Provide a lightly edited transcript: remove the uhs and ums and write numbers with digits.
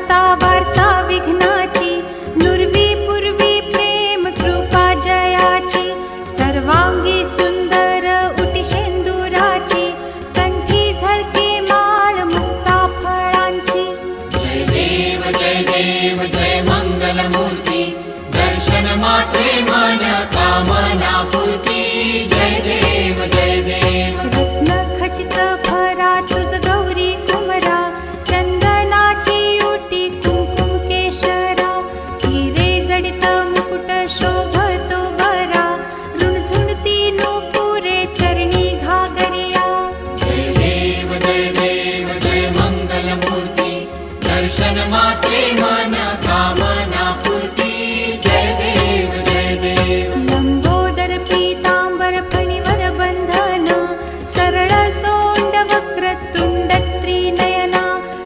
आता वार्ता विघ्नाची, नुरवी पूर्वी प्रेम कृपा जयाची, सर्वांगी सुंदर उटी शेंदुराची, कंठी झळके माळ मुक्ता फळांची। जय देव जय देव जय मंगलमूर्ती, दर्शन मात्रे मन कामना पूर्ती। जय देव जय देव। रत्न खचित भरा तुझ गौरी कुमरा, चंदनाची उटी कुंकुम केशरा, हिरे जडित मुकुट शोभतो बरा, रुणझुणती नूपुरे चरणी घागरिया। जय देव जय देव जय मंगलमूर्ती, दर्शन मात्रे